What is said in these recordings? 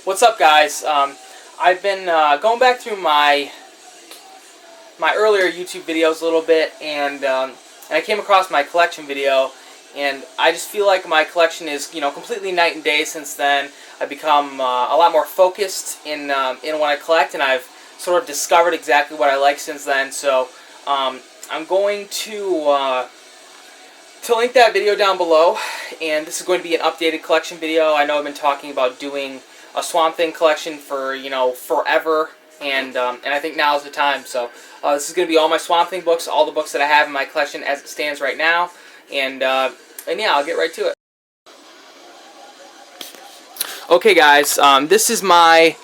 What's up, guys? I've been going back through my earlier YouTube videos a little bit, and I came across my collection video, and I just feel like my collection is completely night and day since then. I've become a lot more focused in what I collect, and I've sort of discovered exactly what I like since then. So I'm going to link that video down below, and this is going to be an updated collection video. I know I've been talking about doing a Swamp Thing collection for forever, and I think now is the time. So this is going to be all my Swamp Thing books, all the books that I have in my collection as it stands right now, and yeah, I'll get right to it. Okay, guys, this is my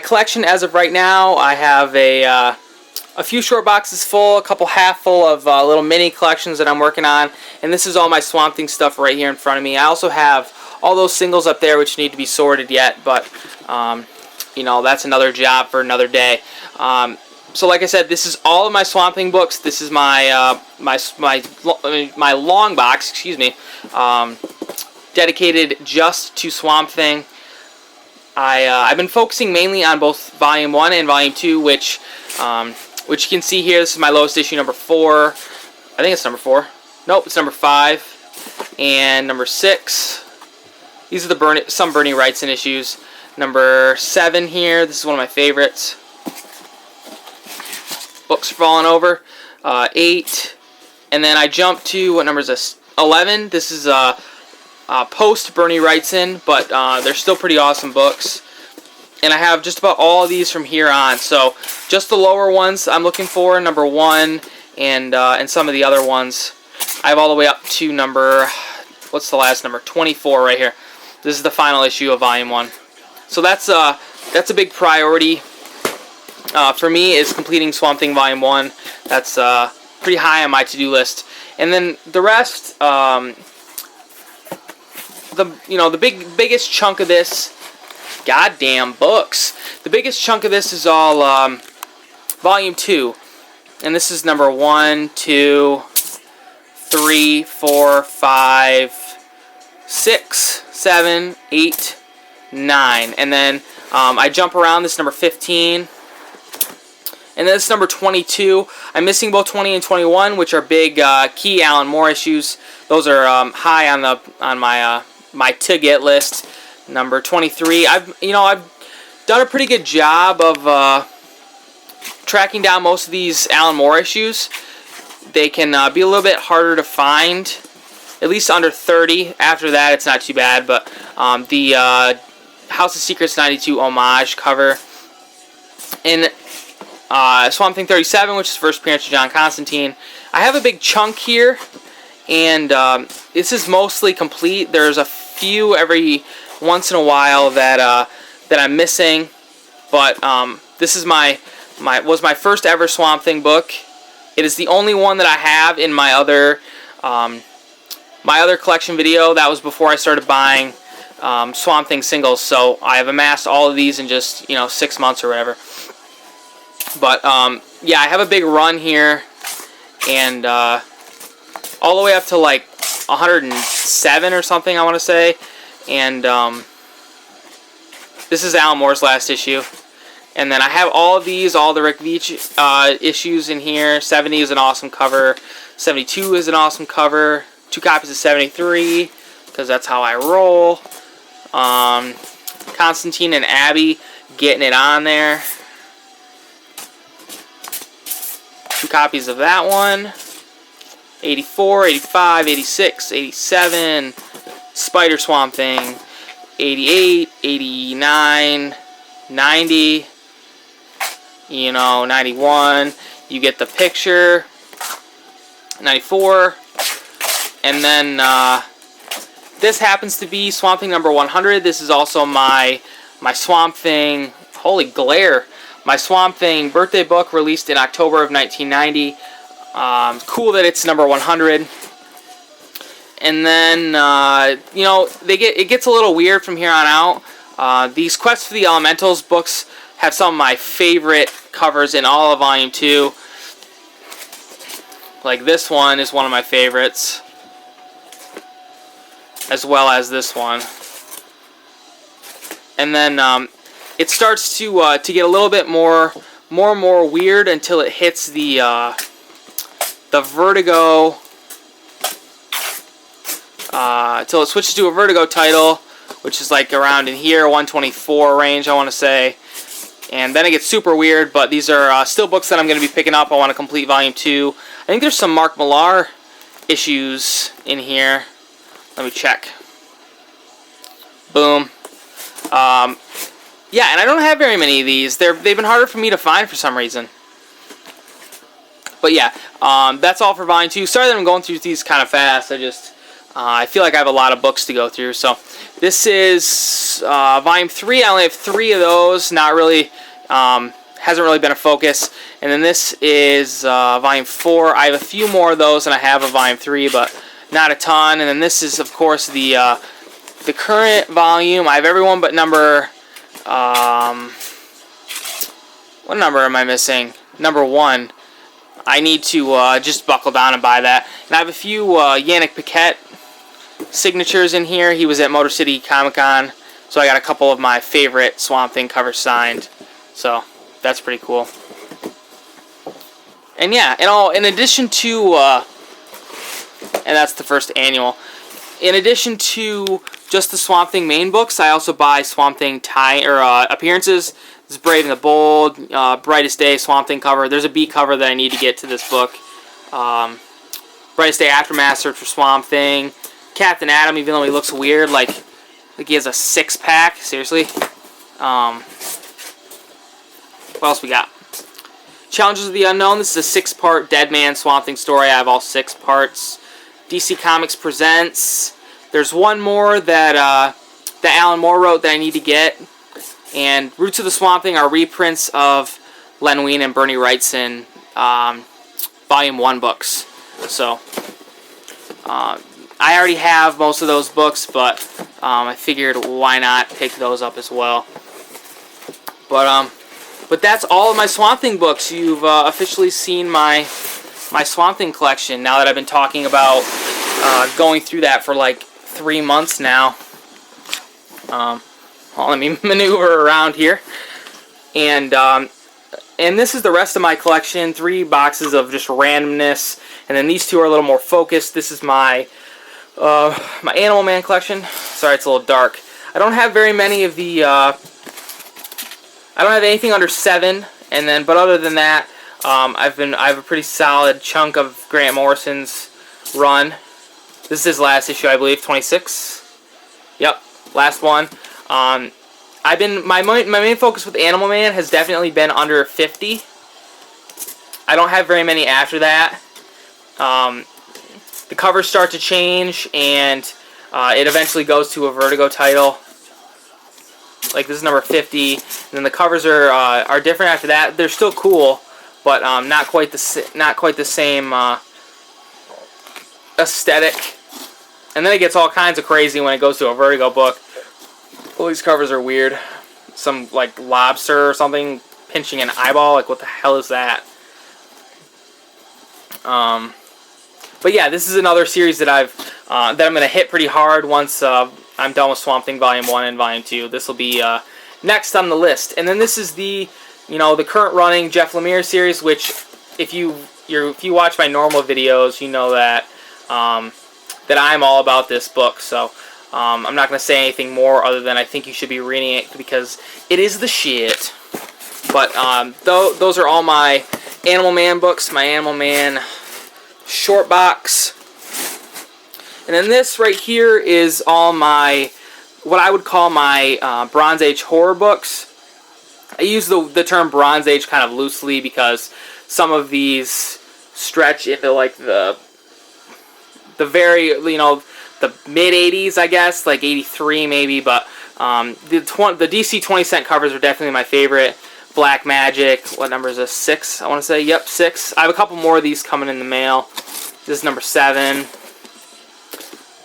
collection as of right now. I have a few short boxes full, a couple half full of little mini collections that I'm working on, and this is all my Swamp Thing stuff right here in front of me. I also have all those singles up there which need to be sorted yet, but that's another job for another day. So like I said, this is all of my Swamp Thing books. This is my my long box, excuse me, dedicated just to Swamp Thing. I've been focusing mainly on both Volume 1 and Volume 2, which you can see here. This is my lowest issue, number 4. I think it's number 4. Nope, it's number 5 and number 6. These are the some Bernie Wrightson issues. Number 7 here. This is one of my favorites. Books falling over. 8, and then I jump to what number is this? 11. This is post Bernie Wrightson, but they're still pretty awesome books. And I have just about all of these from here on. So just the lower ones I'm looking for, number 1, and some of the other ones. I have all the way up to number, what's the last number? 24 right here. This is the final issue of Volume 1. So that's a big priority for me, is completing Swamp Thing Volume 1. That's pretty high on my to-do list. And then the rest, the biggest chunk of this, goddamn books. The biggest chunk of this is all Volume 2. And this is number 1, 2, 3, 4, 5, 6, 7, 8, 9. And then I jump around. This is number 15. And then this is number 22. I'm missing both 20 and 21, which are big key Alan Moore issues. Those are high on my to get list. Number 23. I've done a pretty good job of tracking down most of these Alan Moore issues. They can be a little bit harder to find, at least under 30. After that, it's not too bad. But the House of Secrets 92 homage cover, and Swamp Thing 37, which is first appearance of John Constantine. I have a big chunk here, and this is mostly complete. There's a few every once in a while that I'm missing, but this is was my first ever Swamp Thing book. It is the only one that I have in my other collection video. That was before I started buying Swamp Thing singles, so I have amassed all of these in just 6 months or whatever. But yeah, I have a big run here, and all the way up to like 107 or something, I want to say. And this is Alan Moore's last issue. And then I have all of these, all the Rick Veitch issues in here. 70 is an awesome cover. 72 is an awesome cover. 2 copies of 73, because that's how I roll. Constantine and Abby getting it on there. 2 copies of that one. 84, 85, 86, 87. Spider Swamp Thing. 88, 89, 90. 91. You get the picture. 94. And then this happens to be Swamp Thing number 100. This is also my Swamp Thing. Holy glare. My Swamp Thing birthday book, released in October of 1990. Cool that it's number 100. And then, it gets a little weird from here on out. These Quest for the Elementals books have some of my favorite covers in all of Volume 2. Like this one is one of my favorites, as well as this one. and then it starts to get a little bit more and more weird until it hits the Vertigo, until it switches to a Vertigo title, which is like around in here, 124 range, I want to say. And then it gets super weird, but these are still books that I'm going to be picking up. I want to complete Volume 2. I think there's some Mark Millar issues in here. Let me check. Boom. Yeah, and I don't have very many of these. They've been harder for me to find for some reason. But yeah, that's all for Volume 2. Sorry that I'm going through these kind of fast. I feel like I have a lot of books to go through. So this is Volume 3. I only have 3 of those. Not really, hasn't really been a focus. And then this is Volume 4. I have a few more of those than I have of Volume 3, but not a ton. And then this is, of course, the current volume. I have everyone but number... what number am I missing? Number 1. I need to just buckle down and buy that. And I have a few Yannick Paquette signatures in here. He was at Motor City Comic Con, so I got a couple of my favorite Swamp Thing covers signed. So that's pretty cool. And yeah, in addition to, and that's the first annual. In addition to just the Swamp Thing main books, I also buy Swamp Thing appearances. This is Brave and the Bold, Brightest Day, Swamp Thing cover. There's a B cover that I need to get to this book. Brightest Day Aftermath, Search for Swamp Thing. Captain Atom, even though he looks weird, like he has a 6-pack. Seriously. What else we got? Challenges of the Unknown. This is a 6-part Dead Man Swamp Thing story. I have all 6 parts. DC Comics Presents. There's one more that Alan Moore wrote that I need to get. And Roots of the Swamp Thing are reprints of Len Wein and Bernie Wrightson Volume 1 books. So, I already have most of those books, but I figured why not pick those up as well. But that's all of my Swamp Thing books. You've officially seen my Swamp Thing collection now that I've been talking about going through that for like 3 months now. Well, let me maneuver around here. And this is the rest of my collection. 3 boxes of just randomness. And then these 2 are a little more focused. This is my Animal Man collection. Sorry, it's a little dark. I don't have very many of the... I don't have anything under 7. But other than that, I have a pretty solid chunk of Grant Morrison's run. This is his last issue, I believe, 26. Yep, last one. My main focus with Animal Man has definitely been under 50. I don't have very many after that. The covers start to change, and it eventually goes to a Vertigo title. Like this is number 50, and then the covers are different after that. They're still cool, but not quite the same aesthetic. And then it gets all kinds of crazy when it goes to a Vertigo book. All these covers are weird. Some like lobster or something pinching an eyeball. Like what the hell is that? But yeah, this is another series that I'm gonna hit pretty hard once I'm done with Swamp Thing Volume 1 and Volume 2. This will be next on the list. And then this is the current running Jeff Lemire series, which if you watch my normal videos, you know that that I'm all about this book. So I'm not going to say anything more other than I think you should be reading it because it is the shit. But those are all my Animal Man books, my Animal Man short box. And then this right here is all my, what I would call my Bronze Age horror books. I use the term Bronze Age kind of loosely because some of these stretch into like the very, the mid 80s, I guess, like 83 maybe, but the DC 20-cent covers are definitely my favorite. Black Magic, what number is this? 6, I want to say. Yep, 6. I have a couple more of these coming in the mail. This is number 7.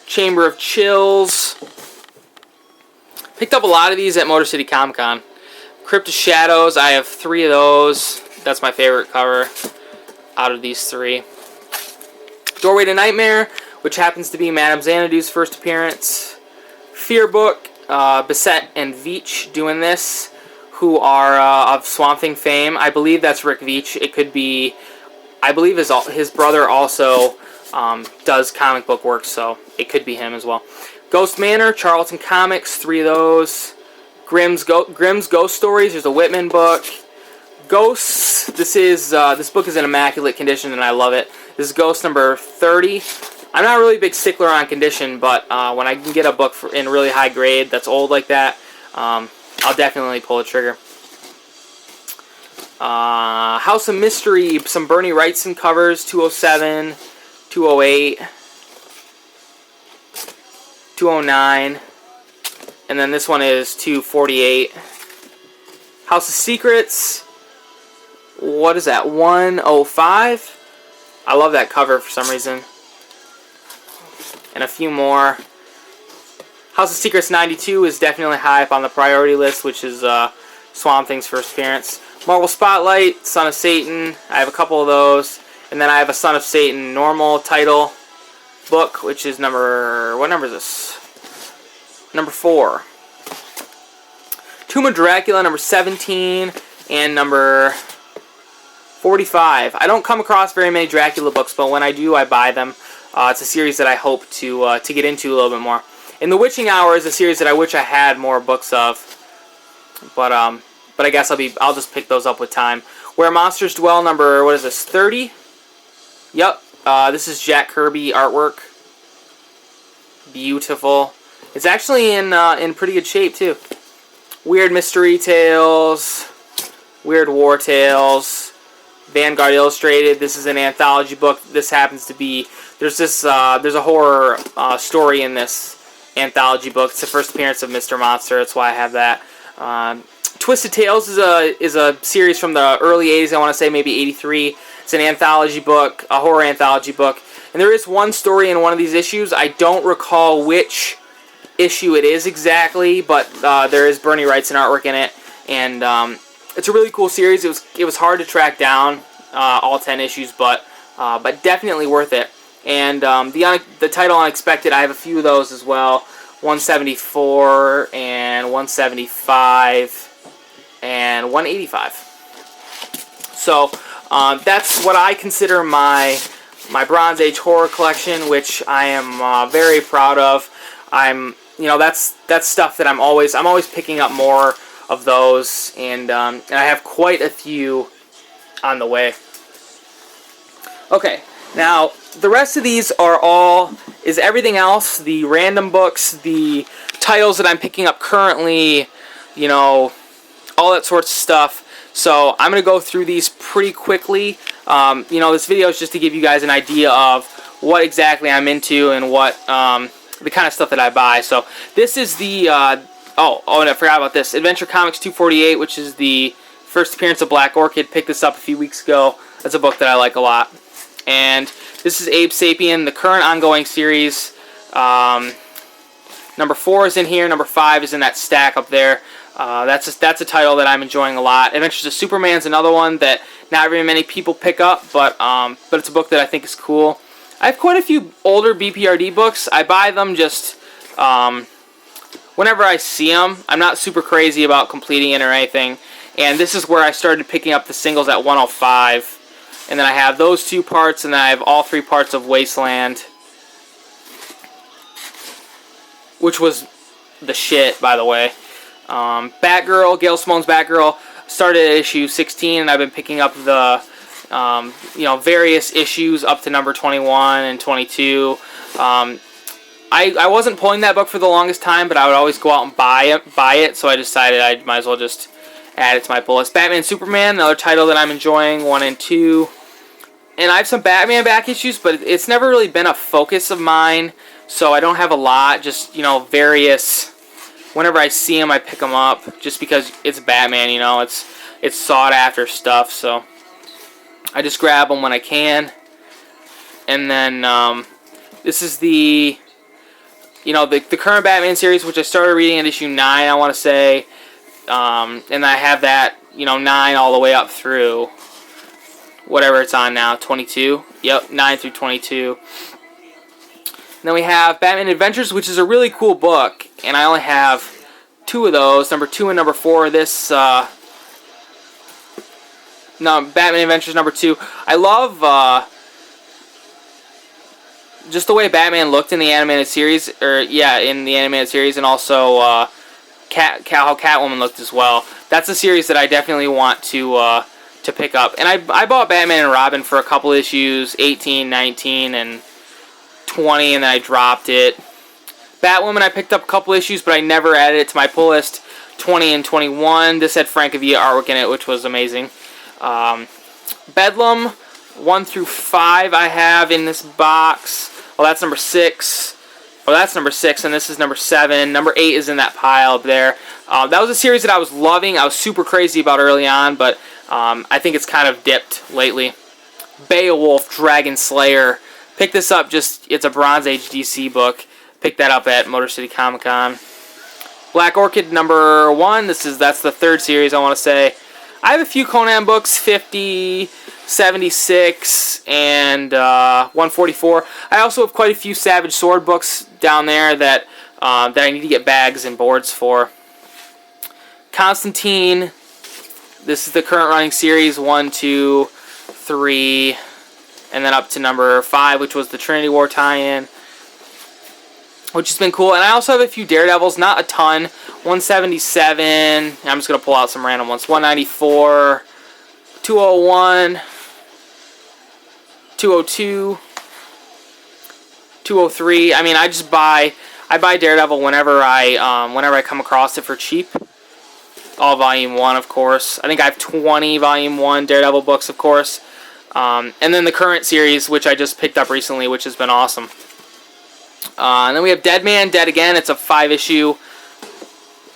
Chamber of Chills. Picked up a lot of these at Motor City Comic Con. Crypt of Shadows, I have 3 of those. That's my favorite cover out of these 3. Doorway to Nightmare, which happens to be Madame Xanadu's first appearance. Fear Book, Bissett and Veitch doing this, who are of Swamp Thing fame. I believe that's Rick Veitch. It could be, I believe his brother also does comic book work, so it could be him as well. Ghost Manor, Charlton Comics, 3 of those. Grimm's Ghost Stories, there's a Whitman book. Ghosts, this book is in immaculate condition and I love it. This is Ghost number 30. I'm not really a big stickler on condition, but when I can get a book in really high grade that's old like that, I'll definitely pull the trigger. House of Mystery, some Bernie Wrightson covers, 207, 208, 209, and then this one is 248. House of Secrets, what is that, 105? I love that cover for some reason. And a few more. House of Secrets 92 is definitely high up on the priority list, which is Swamp Thing's first appearance. Marvel Spotlight, Son of Satan, I have a couple of those. And then I have a Son of Satan normal title book, which is what number is this? Number 4. Tomb of Dracula, number 17, and number 45. I don't come across very many Dracula books, but when I do, I buy them. It's a series that I hope to get into a little bit more. And The Witching Hour is a series that I wish I had more books of, but I guess I'll just pick those up with time. Where Monsters Dwell, number, what is this, 30? Yep. This is Jack Kirby artwork. Beautiful. It's actually in pretty good shape too. Weird Mystery Tales, Weird War Tales, Vanguard Illustrated. This is an anthology book. This happens to be, there's a horror story in this anthology book. It's the first appearance of Mr. Monster. That's why I have that. Twisted Tales is a series from the early 80s. I want to say maybe 83. It's an anthology book, a horror anthology book. And there is one story in one of these issues. I don't recall which issue it is exactly, but there is Bernie Wrightson artwork in it, and it's a really cool series. It was hard to track down all 10 issues, but definitely worth it. And the title Unexpected, I have a few of those as well. 174 and 175 and 185. So that's what I consider my Bronze Age horror collection, which I am very proud of. That's stuff that I'm always picking up more of those, and I have quite a few on the way. Okay, now the rest of these is everything else, the random books, the titles that I'm picking up currently, all that sorts of stuff. So I'm going to go through these pretty quickly. This video is just to give you guys an idea of what exactly I'm into and what the kind of stuff that I buy. So this is the and I forgot about this, Adventure Comics 248, which is the first appearance of Black Orchid. Picked this up a few weeks ago. That's a book that I like a lot. And this is Abe Sapien, the current ongoing series. Number 4 is in here. Number 5 is in that stack up there. That's a title that I'm enjoying a lot. Adventures of Superman is another one that not very many people pick up, but it's a book that I think is cool. I have quite a few older BPRD books. I buy them just whenever I see them. I'm not super crazy about completing it or anything. And this is where I started picking up the singles at 105. And then I have those 2 parts, and then I have all 3 parts of Wasteland, which was the shit, by the way. Batgirl, Gail Simone's Batgirl, started at issue 16, and I've been picking up the various issues up to number 21 and 22. I wasn't pulling that book for the longest time, but I would always go out and buy it, so I decided I might as well just add it to my pull list. Batman Superman, another title that I'm enjoying, 1 and 2. And I have some Batman back issues, but it's never really been a focus of mine, so I don't have a lot, just, various. Whenever I see them, I pick them up, just because it's Batman, it's sought after stuff, so I just grab them when I can. And then this is the current Batman series, which I started reading at issue 9, I want to say, and I have that 9 all the way up through whatever it's on now, 22. Yep, 9 through 22. And then we have Batman Adventures, which is a really cool book, and I only have two of those, number 2 and number 4. This, no, Batman Adventures number 2. I love just the way Batman looked in the animated series, and also how Catwoman looked as well. That's a series that I definitely want to pick up. And I bought Batman and Robin for a couple issues, 18, 19, and 20, and then I dropped it. Batwoman, I picked up a couple issues, but I never added it to my pull list. 20 and 21. This had Francavilla artwork in it, which was amazing. Bedlam, 1 through 5 I have in this box. Well, that's number 6. Oh, that's number 6, and this is number 7. Number 8 is in that pile up there. That was a series that I was loving. I was super crazy about early on, but I think it's kind of dipped lately. Beowulf, Dragon Slayer. Pick this up, it's a Bronze Age DC book. Picked that up at Motor City Comic Con. Black Orchid, number 1. That's the 3rd series, I want to say. I have a few Conan books, 50, 76, and 144. I also have quite a few Savage Sword books down there that I need to get bags and boards for. Constantine. This is the current running series, 1, 2, 3, and then up to number 5, which was the Trinity War tie-in, which has been cool. And I also have a few Daredevils, not a ton. 177. I'm just going to pull out some random ones. 194, 201, 202, 203. I mean, I buy Daredevil whenever I come across it for cheap. All Volume 1, of course. I think I have 20 Volume 1 Daredevil books, of course. And then the current series, which I just picked up recently, which has been awesome. And then we have Dead Man, Dead Again. It's a 5-issue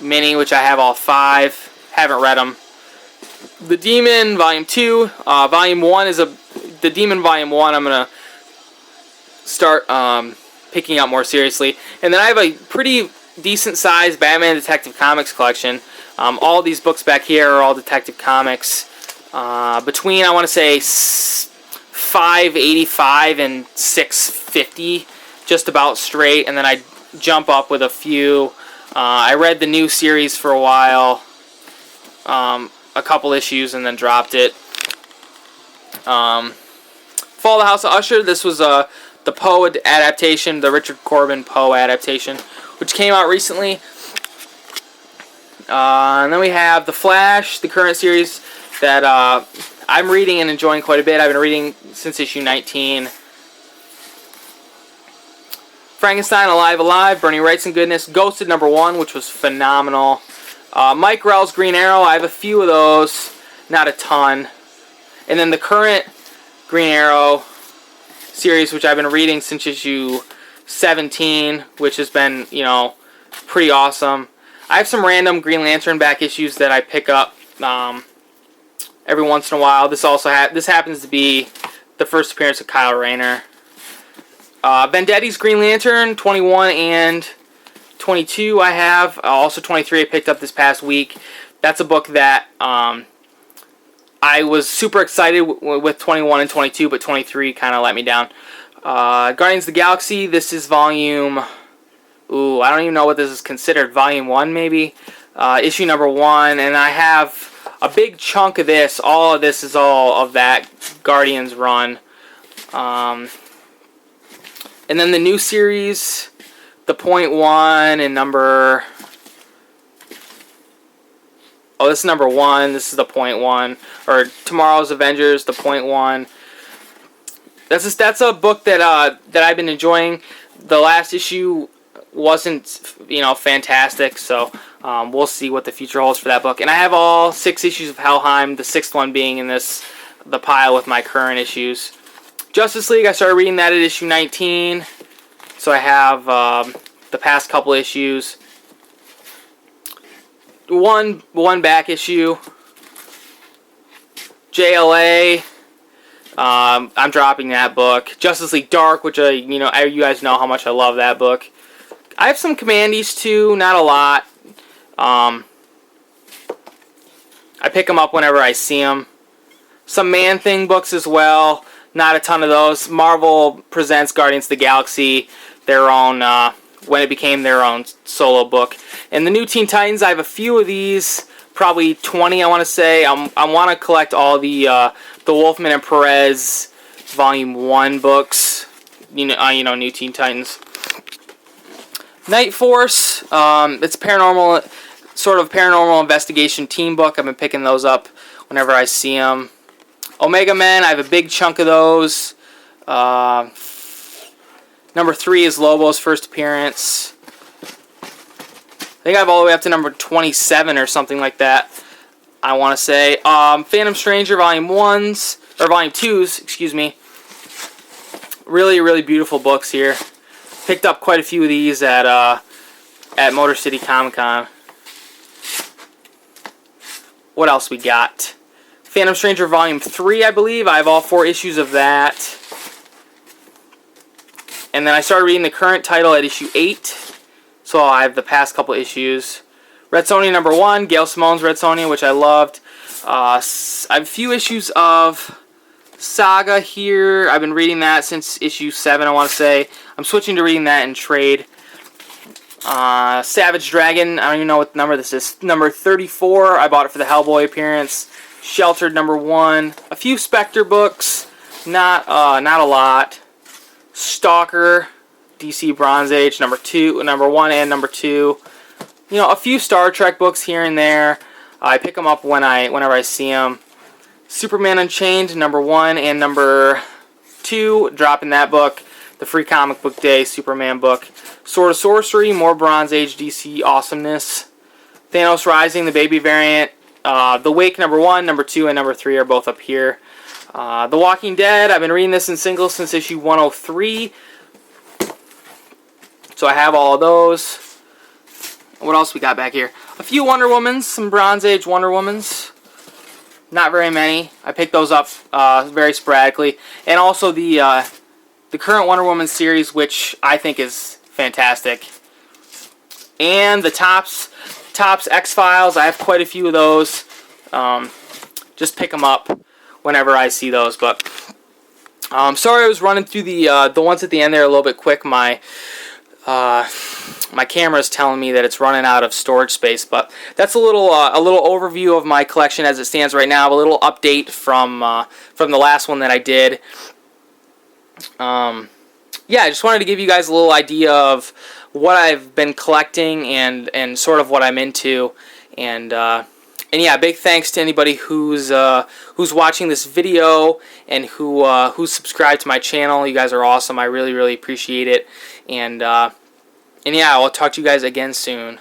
mini, which I have all 5. Haven't read them. The Demon, Volume 2. Volume 1 is The Demon Volume 1, I'm going to start picking up more seriously. And then I have a pretty decent-sized Batman Detective Comics collection. All these books back here are all Detective Comics. Between, I want to say, $5.85 and $6.50, just about straight. And then I jump up with a few. I read the new series for a while, a couple issues, and then dropped it. Fall of the House of Usher. This was the Poe adaptation, the Richard Corbin Poe adaptation, which came out recently. And then we have The Flash, the current series that I'm reading and enjoying quite a bit. I've been reading since issue 19. Frankenstein, Alive, Bernie Wright's and Goodness. Ghosted number 1, which was phenomenal. Mike Grell's Green Arrow. I have a few of those, not a ton. And then the current Green Arrow series, which I've been reading since issue 17, which has been, pretty awesome. I have some random Green Lantern back issues that I pick up every once in a while. This happens to be the first appearance of Kyle Rayner. Vendetti's Green Lantern, 21 and 22 I have. Also 23 I picked up this past week. That's a book that I was super excited with 21 and 22, but 23 kind of let me down. Guardians of the Galaxy, this is volume... Ooh, I don't even know what this is considered. Volume 1, maybe? Issue number 1, and I have a big chunk of this. All of this is all of that Guardians run. And then the new series, the Point 1 and number... Oh, this is number 1. This is the Point 1. Or Tomorrow's Avengers, the Point 1. That's a book that I've been enjoying. The last issue wasn't, fantastic, so we'll see what the future holds for that book. And I have all 6 issues of Helheim, the 6th one being in the pile with my current issues. Justice League, I started reading that at issue 19, so I have the past couple issues. One back issue. JLA, I'm dropping that book. Justice League Dark, which you guys know how much I love that book. I have some Commandees too, not a lot. I pick them up whenever I see them. Some Man-Thing books as well, not a ton of those. Marvel presents Guardians of the Galaxy, their own when it became their own solo book. And the New Teen Titans, I have a few of these, probably 20 I want to say. I want to collect all the Wolfman and Perez Volume 1 books. You know, New Teen Titans. Night Force, it's paranormal, sort of paranormal investigation team book. I've been picking those up whenever I see them. Omega Men, I have a big chunk of those. Number 3 is Lobo's first appearance. I think I have all the way up to number 27 or something like that, I want to say. Phantom Stranger Volume 1s, or Volume 2s, excuse me. Really, really beautiful books here. Picked up quite a few of these at Motor City Comic Con. What else we got? Phantom Stranger Volume 3, I believe. I have all 4 issues of that. And then I started reading the current title at issue 8. So I have the past couple issues. Red Sonja number 1, Gail Simone's Red Sonja, which I loved. I have a few issues of Saga here. I've been reading that since issue 7, I want to say. I'm switching to reading that in trade. Savage Dragon, I don't even know what number this is. Number 34, I bought it for the Hellboy appearance. Sheltered number 1. A few Spectre books, not a lot. Stalker, DC Bronze Age, number 1 and number 2. You know, a few Star Trek books here and there. I pick them up whenever I see them. Superman Unchained, number 1 and number 2, dropping that book. The Free Comic Book Day Superman book. Sword of Sorcery, more Bronze Age DC awesomeness. Thanos Rising, the baby variant. The Wake, number 1, number 2, and number 3 are both up here. The Walking Dead, I've been reading this in singles since issue 103. So I have all of those. What else we got back here? A few Wonder Womans, some Bronze Age Wonder Womans. Not very many. I picked those up very sporadically. And also the current Wonder Woman series, which I think is fantastic. And the Topps X-Files, I have quite a few of those. Just pick them up whenever I see those. But sorry I was running through the ones at the end there a little bit quick. My camera is telling me that it's running out of storage space, but that's a little overview of my collection as it stands right now. A little update from the last one that I did. Yeah, I just wanted to give you guys a little idea of what I've been collecting and sort of what I'm into, and yeah, big thanks to anybody who's watching this video and who's subscribed to my channel. You guys are awesome. I really, really appreciate it. And yeah, I'll talk to you guys again soon.